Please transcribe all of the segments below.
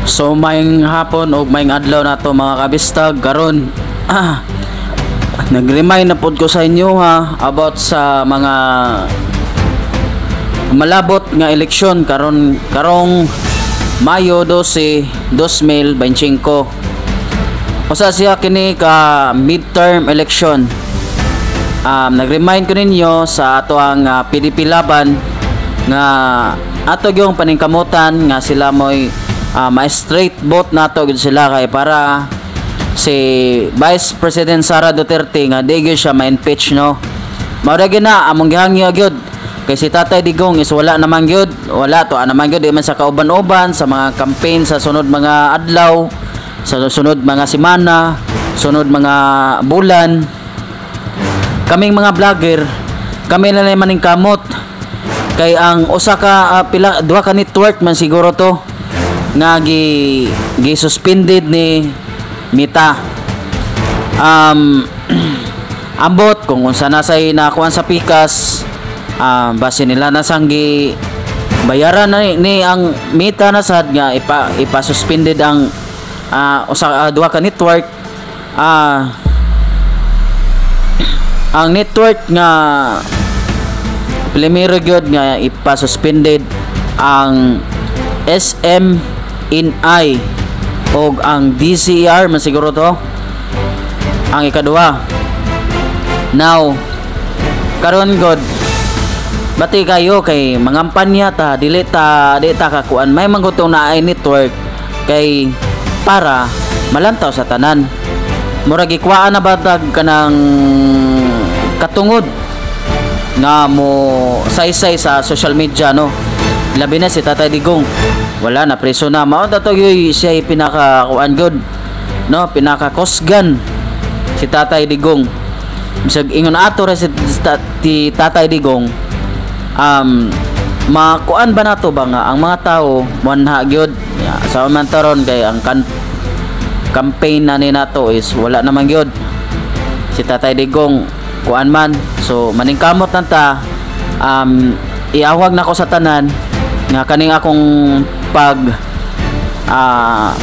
So maayong hapon o maayong adlaw na to mga kabistag karon. Nag-remind na pod ko sa inyo about sa mga malabot nga eleksyon karong Mayo 12, 2025. Usa siya kini ka midterm election. Nag-remind ko ninyo sa ato ang PDP laban nga ato yung paningkamutan nga sila mo'y ma-straight vote nato gid sila kay para si Vice President Sara Duterte nga di gyud siya ma-impeach, no. Mao ra gyud na among gihangyo gyud kay si Tatay Digong is wala naman gyud, wala to naman gyud di man sa kauban-uban sa mga campaign sa sunod mga adlaw, sa sunod mga semana, sunod mga bulan. Kaming mga vlogger, kami na naman ning kamot kay ang usa ka duha ka network man siguro to nga gi-suspended ni Mita. Ambot kung unsa na say nakuan sa pikas, base nila nasanggi bayaran na ni ang Mita na sad nga ipa-suspended ang duha ka network. Ang network nga primero gyud nga ipa-suspended ang SMNI o ang DCR man siguro to ang ikaduha. Now karon god bati kayo kay mangampanya ta dili ta kakuan may manggutong na ay network kay para malantaw sa tanan. Murag ikwaan na batag kanang katungod nga mo saysay sa social media, no. Labi na si Tatay Digong wala na preso na mao dato yoy siya pinaka kuan good, no, pinaka kosgan si Tatay Digong. Bisag ingon ato ra si Tatay Digong makuan ba nato ba nga ang mga tao manha gyud sa man taron kay ang campaign na ni nato is wala naman gyud si Tatay Digong kuan man. So maningkamot nanta iawag na ko sa tanan nga kaning akong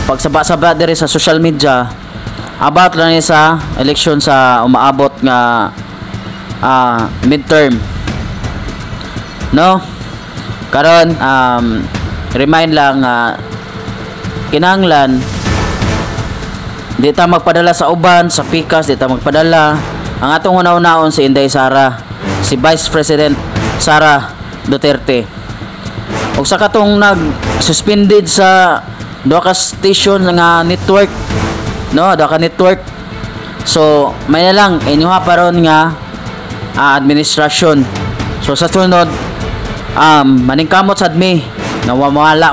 pagsaba-saba diri sa social media about lang ni sa election sa umaabot nga midterm, no. Karon remind lang kinahanglan di ta magpadala sa uban sa pikas, di ta magpadala ang atong una-unaon si Inday Sara, si Vice President Sara Duterte. Og sa katong nag-suspended sa duha ka station nga network, no, duha ka network. So may na lang inyuha paron nga administrasyon. So sa sunod maningkamot sad mi nga mawala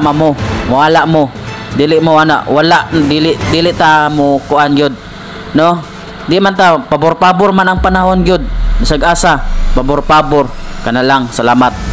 mo dili mo ana wala dili ta mo kuan gyud, no. Di man ta pabor-pabor man ang panahon gyud, bisag asa pabor-pabor kana lang. Salamat.